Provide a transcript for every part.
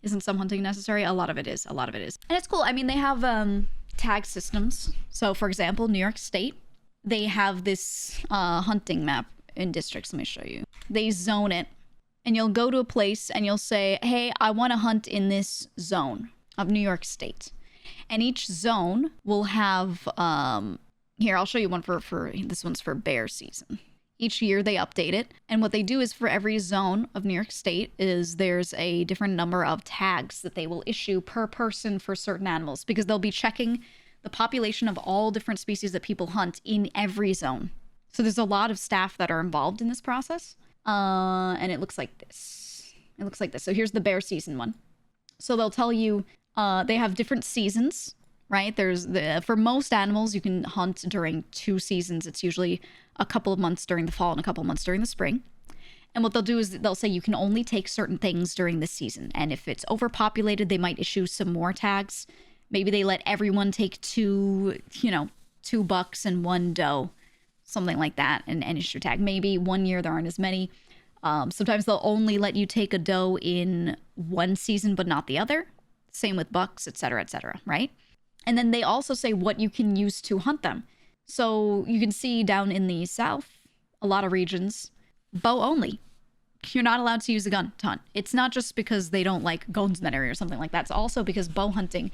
Isn't some hunting necessary? A lot of it is. A lot of it is. And it's cool. I mean, they have tag systems. So, for example, New York State, they have this hunting map in districts. Let me show you. They zone it. And you'll go to a place and you'll say, hey, I want to hunt in this zone of New York State. And each zone will have, here, I'll show you one for this one's for bear season. Each year they update it. And what they do is for every zone of New York State is there's a different number of tags that they will issue per person for certain animals, because they'll be checking the population of all different species that people hunt in every zone. So there's a lot of staff that are involved in this process. And it looks like this. It looks like this. So here's the bear season one. So they'll tell you, they have different seasons, right? For most animals, you can hunt during 2 seasons. It's usually a couple of months during the fall and a couple of months during the spring. And what they'll do is they'll say you can only take certain things during this season. And if it's overpopulated, they might issue some more tags. Maybe they let everyone take 2 bucks and 1 doe, something like that, and issue a tag. Maybe one year there aren't as many. Sometimes they'll only let you take a doe in one season, but not the other. Same with bucks, etc., right? And then they also say what you can use to hunt them. So you can see down in the south, a lot of regions, bow only. You're not allowed to use a gun to hunt. It's not just because they don't like guns in that area or something like that. It's also because bow hunting,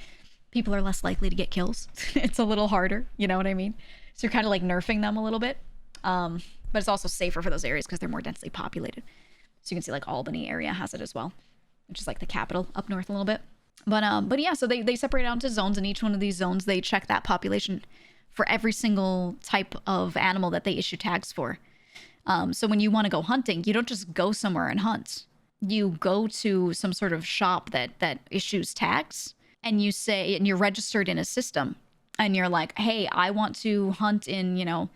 people are less likely to get kills. It's a little harder, you know what I mean? So you're kind of like nerfing them a little bit. But it's also safer for those areas because they're more densely populated. So you can see like Albany area has it as well, which is like the capital up north a little bit. But yeah, so they separate out into zones, and each one of these zones, they check that population for every single type of animal that they issue tags for. So when you want to go hunting, you don't just go somewhere and hunt. You go to some sort of shop that issues tags, and you say, and you're registered in a system, and you're like, hey, I want to hunt in,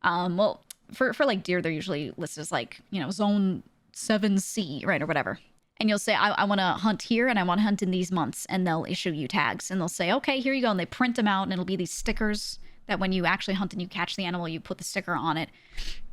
well, for like deer, they're usually listed as like, zone 7C, right, or whatever. And you'll say, I want to hunt here, and I want to hunt in these months, and they'll issue you tags, and they'll say, okay, here you go, and they print them out, and it'll be these stickers that when you actually hunt and you catch the animal, you put the sticker on it,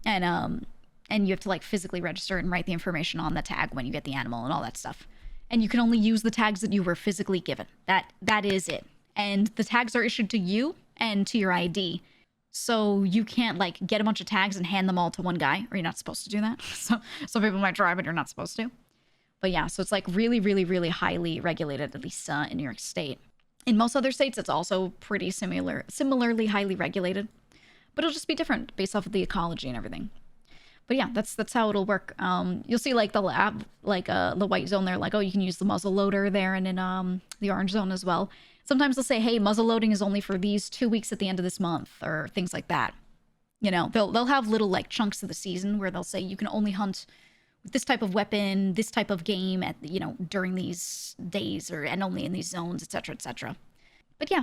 and you have to like physically register and write the information on the tag when you get the animal and all that stuff. And you can only use the tags that you were physically given. That is it. And the tags are issued to you and to your ID. So you can't like get a bunch of tags and hand them all to one guy, or you're not supposed to do that. So some people might try, but you're not supposed to. But yeah, so it's like really, really, really highly regulated, at least in New York State. In most other states, it's also pretty similarly highly regulated, but it'll just be different based off of the ecology and everything. But yeah, that's how it'll work. You'll see like the lab, like the white zone there, like, oh, you can use the muzzle loader there, and in the orange zone as well. Sometimes they'll say, hey, muzzle loading is only for these 2 weeks at the end of this month, or things like that. They'll have little like chunks of the season where they'll say you can only hunt with this type of weapon, this type of game at during these days, and only in these zones, etc. But yeah.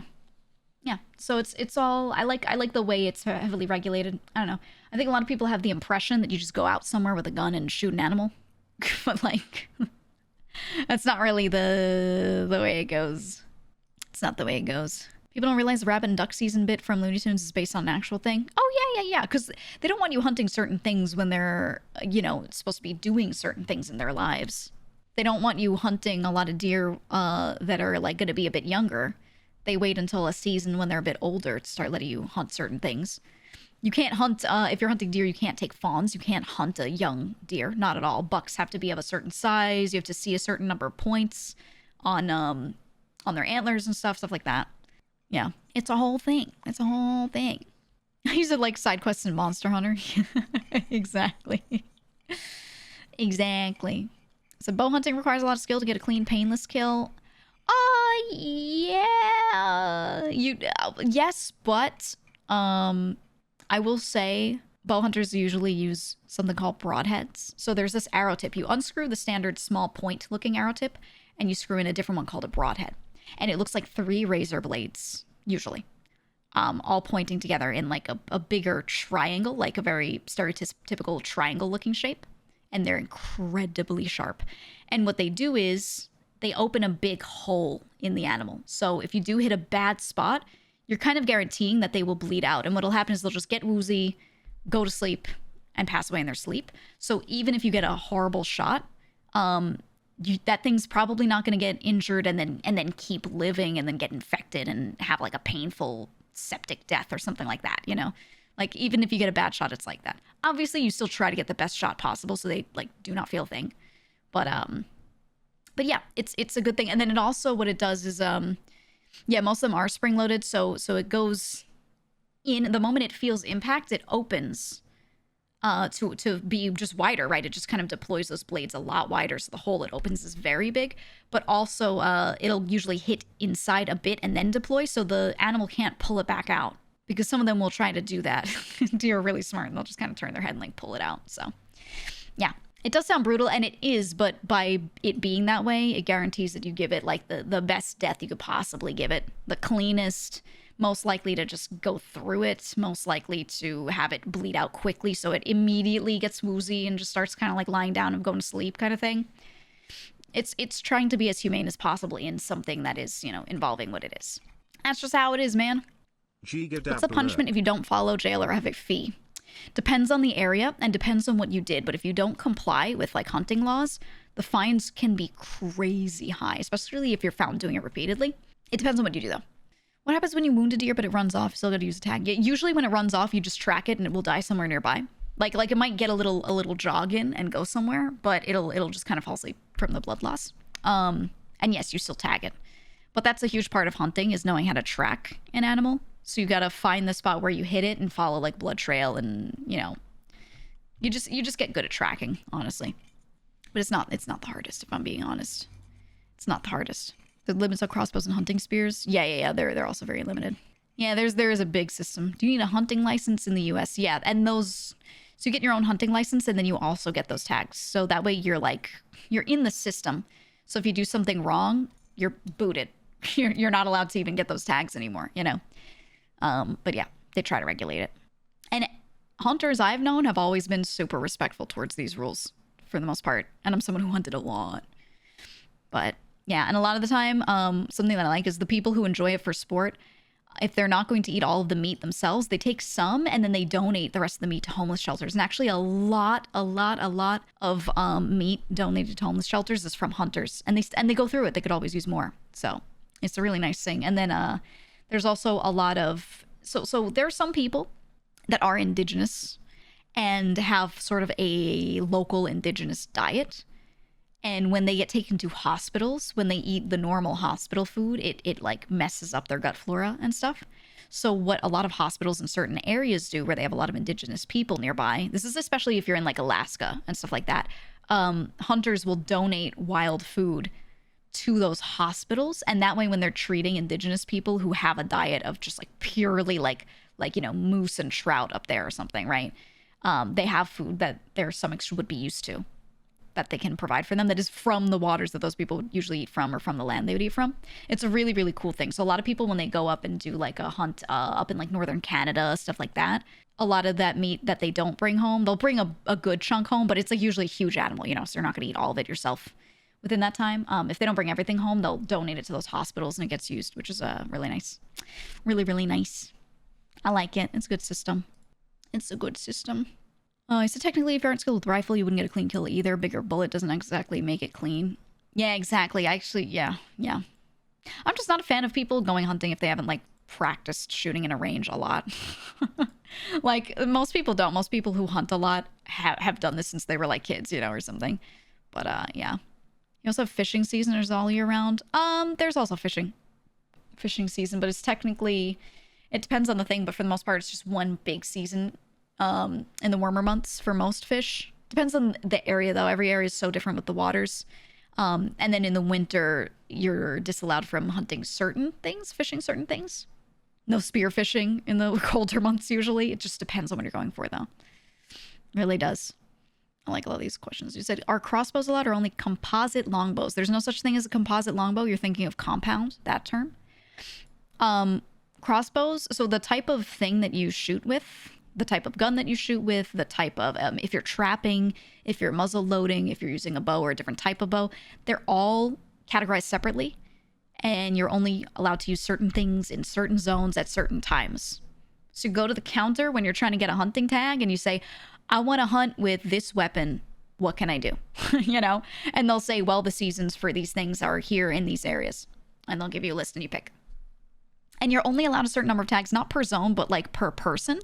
So it's all, I like the way it's heavily regulated. I don't know. I think a lot of people have the impression that you just go out somewhere with a gun and shoot an animal, but like that's not really the way it goes. It's not the way it goes. People don't realize the rabbit and duck season bit from Looney Tunes is based on an actual thing. Oh, yeah. Because they don't want you hunting certain things when they're, supposed to be doing certain things in their lives. They don't want you hunting a lot of deer that are, like, going to be a bit younger. They wait until a season when they're a bit older to start letting you hunt certain things. You can't hunt, if you're hunting deer, you can't take fawns. You can't hunt a young deer. Not at all. Bucks have to be of a certain size. You have to see a certain number of points on their antlers and stuff like that. Yeah, it's a whole thing. I used to like side quests in Monster Hunter. Exactly. So bow hunting requires a lot of skill to get a clean, painless kill. Yeah. Yes, but I will say bow hunters usually use something called broadheads. So there's this arrow tip. You unscrew the standard small point looking arrow tip, and you screw in a different one called a broadhead. And it looks like 3 razor blades, usually, all pointing together in like a bigger triangle, like a very stereotypical triangle-looking shape. And they're incredibly sharp. And what they do is they open a big hole in the animal. So if you do hit a bad spot, you're kind of guaranteeing that they will bleed out. And what'll happen is they'll just get woozy, go to sleep, and pass away in their sleep. So even if you get a horrible shot, that thing's probably not going to get injured and then keep living and then get infected and have like a painful septic death or something like that, you know? Like, even if you get a bad shot, it's like that. Obviously, you still try to get the best shot possible so they, like, do not feel a thing. But yeah, it's a good thing. And then it also, what it does is, yeah, most of them are spring-loaded, so it goes in, the moment it feels impact, it opens to be just wider, right? It just kind of deploys those blades a lot wider, so the hole it opens is very big. But also, it'll usually hit inside a bit and then deploy, so the animal can't pull it back out. Because some of them will try to do that. Deer are really smart, and they'll just kind of turn their head and like pull it out. So, yeah, it does sound brutal, and it is. But by it being that way, it guarantees that you give it like the best death you could possibly give it, the cleanest, most likely to just go through it, most likely to have it bleed out quickly, so it immediately gets woozy and just starts kind of like lying down and going to sleep, kind of thing. It's trying to be as humane as possible in something that is, you know, involving what it is. That's just how it is, man. What's the punishment if you don't follow, jail, or have a fee? Depends on the area and depends on what you did. But if you don't comply with like hunting laws, the fines can be crazy high, especially if you're found doing it repeatedly. It depends on what you do, though. What happens when you wound a deer but it runs off? You still got to use a tag. Usually when it runs off, you just track it and it will die somewhere nearby. Like it might get a little jog in and go somewhere, but it'll just kind of fall asleep from the blood loss. And yes, you still tag it. But that's a huge part of hunting, is knowing how to track an animal. So you got to find the spot where you hit it and follow like blood trail, and you know, you just get good at tracking, honestly. But it's not the hardest, if I'm being honest. It's not the hardest. The limits of crossbows and hunting spears, yeah, they're also very limited. Yeah, there is a big system. Do you need a hunting license in the US? Yeah, and those, so you get your own hunting license and then you also get those tags. So that way you're in the system. So if you do something wrong, you're booted. You're not allowed to even get those tags anymore, you know. But yeah, they try to regulate it. And hunters I've known have always been super respectful towards these rules for the most part. And I'm someone who hunted a lot. But yeah, and a lot of the time, something that I like is the people who enjoy it for sport, if they're not going to eat all of the meat themselves, they take some and then they donate the rest of the meat to homeless shelters. And actually a lot of meat donated to homeless shelters is from hunters. And they go through it. They could always use more. So it's a really nice thing. And then there's also a lot of, so there are some people that are indigenous and have sort of a local indigenous diet. And when they get taken to hospitals, when they eat the normal hospital food, it like messes up their gut flora and stuff. So what a lot of hospitals in certain areas do, where they have a lot of indigenous people nearby, this is especially if you're in like Alaska and stuff like that, hunters will donate wild food to those hospitals. And that way when they're treating indigenous people who have a diet of just like purely like you know, moose and trout up there or something, right? They have food that their stomachs would be used to, that they can provide for them, that is from the waters that those people would usually eat from, or from the land they would eat from. It's a really, really cool thing. So a lot of people, when they go up and do like a hunt up in like northern Canada, stuff like that, a lot of that meat that they don't bring home, they'll bring a good chunk home, but it's like usually a huge animal, you know, so you're not going to eat all of it yourself within that time. If they don't bring everything home, they'll donate it to those hospitals and it gets used, which is really nice. Really, really nice. I like it. It's a good system. It's a good system. He said technically if you aren't skilled with rifle, you wouldn't get a clean kill either. Bigger bullet doesn't exactly make it clean. Yeah, exactly. Actually, yeah. I'm just not a fan of people going hunting if they haven't like practiced shooting in a range a lot. Like most people don't. Most people who hunt a lot have done this since they were like kids, you know, or something. But yeah. You also have fishing season, is all year round. There's also fishing season, but it's technically, it depends on the thing, but for the most part it's just one big season. In the warmer months for most fish. Depends on the area though. Every area is so different with the waters. And then in the winter, you're disallowed from hunting certain things, fishing certain things. No spear fishing in the colder months usually. It just depends on what you're going for though. It really does. I like a lot of these questions. You said, are crossbows allowed or only composite longbows? There's no such thing as a composite longbow. You're thinking of compound, that term. Crossbows, so the type of thing that you shoot with, the type of gun that you shoot with, the type of, if you're trapping, if you're muzzle loading, if you're using a bow or a different type of bow, they're all categorized separately. And you're only allowed to use certain things in certain zones at certain times. So you go to the counter when you're trying to get a hunting tag and you say, I want to hunt with this weapon what can I do? You know? And they'll say, well, the seasons for these things are here in these areas. And they'll give you a list and you pick. And you're only allowed a certain number of tags, not per zone, but like per person.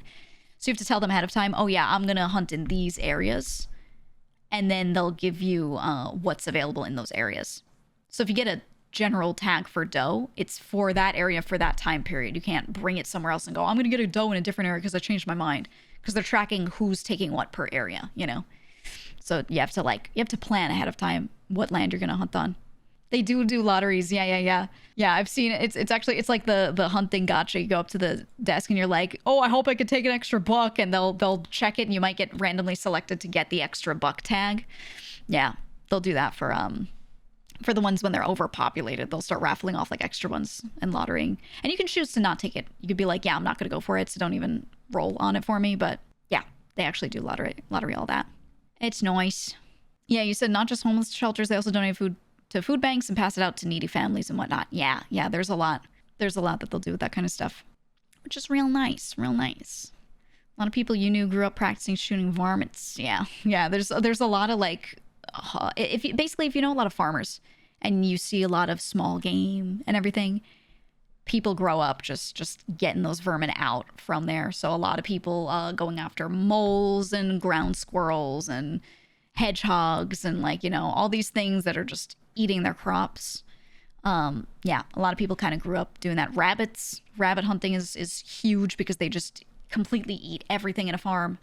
So you have to tell them ahead of time, oh yeah, I'm going to hunt in these areas. And then they'll give you what's available in those areas. So if you get a general tag for doe, it's for that area for that time period. You can't bring it somewhere else and go, I'm going to get a doe in a different area because I changed my mind. Because they're tracking who's taking what per area, you know? So you have to plan ahead of time what land you're going to hunt on. They do lotteries. Yeah. I've seen it. It's like the hunting gotcha. You go up to the desk and you're like, oh, I hope I could take an extra buck, and they'll check it and you might get randomly selected to get the extra buck tag. Yeah, they'll do that for the ones when they're overpopulated. They'll start raffling off like extra ones and lotterying. And you can choose to not take it. You could be like, yeah, I'm not going to go for it, so don't even roll on it for me. But yeah, they actually do lottery all that. It's nice. Yeah, you said not just homeless shelters. They also donate food to food banks and pass it out to needy families and whatnot. Yeah, there's a lot. There's a lot that they'll do with that kind of stuff, which is real nice. A lot of people you knew grew up practicing shooting varmints. Yeah. There's a lot of like, if you know a lot of farmers and you see a lot of small game and everything, people grow up just getting those vermin out from there. So a lot of people going after moles and ground squirrels and hedgehogs and like, you know, all these things that are just eating their crops. Yeah, a lot of people kind of grew up doing that. Rabbit hunting is huge because they just completely eat everything in a farm.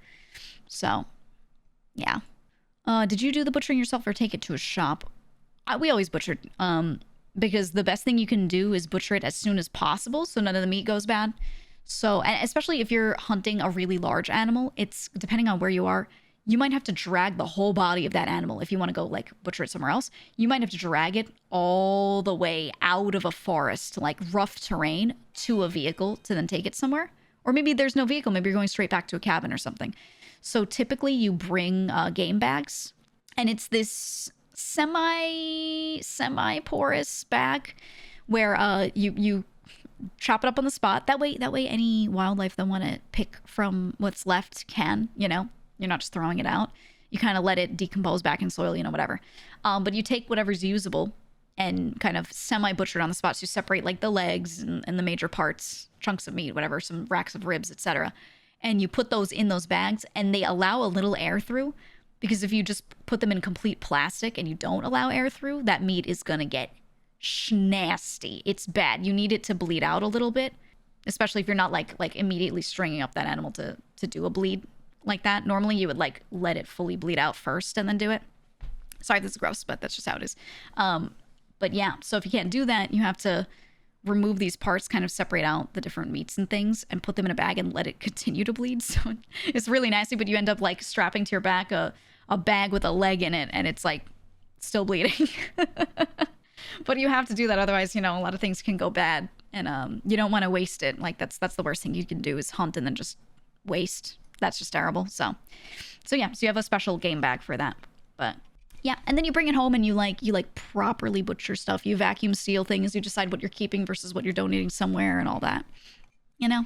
So, yeah. Did you do the butchering yourself or take it to a shop? We always butchered. Because the best thing you can do is butcher it as soon as possible so none of the meat goes bad. So, and especially if you're hunting a really large animal, it's depending on where you are, you might have to drag the whole body of that animal. If you want to go like butcher it somewhere else, you might have to drag it all the way out of a forest, like rough terrain, to a vehicle to then take it somewhere. Or maybe there's no vehicle. Maybe you're going straight back to a cabin or something. So typically you bring game bags, and it's this semi-porous bag where you chop it up on the spot. That way any wildlife that want to pick from what's left can, you know, you're not just throwing it out. You kind of let it decompose back in soil, you know, whatever. But you take whatever's usable and kind of semi-butchered on the spot. So you separate like the legs and the major parts, chunks of meat, whatever, some racks of ribs, etc. And you put those in those bags, and they allow a little air through. Because if you just put them in complete plastic and you don't allow air through, that meat is going to get nasty. It's bad. You need it to bleed out a little bit, especially if you're not like immediately stringing up that animal to do a bleed like that. Normally you would like let it fully bleed out first and then do it. Sorry, this is gross, but that's just how it is. But yeah, so if you can't do that, you have to remove these parts, kind of separate out the different meats and things and put them in a bag and let it continue to bleed. So it's really nasty, but you end up like strapping to your back a bag with a leg in it, and it's like still bleeding. But you have to do that, otherwise, you know, a lot of things can go bad, and you don't want to waste it. Like that's the worst thing you can do is hunt and then just waste. That's just terrible. So yeah, so you have a special game bag for that. But yeah, and then you bring it home and you properly butcher stuff. You vacuum seal things. You decide what you're keeping versus what you're donating somewhere and all that. You know,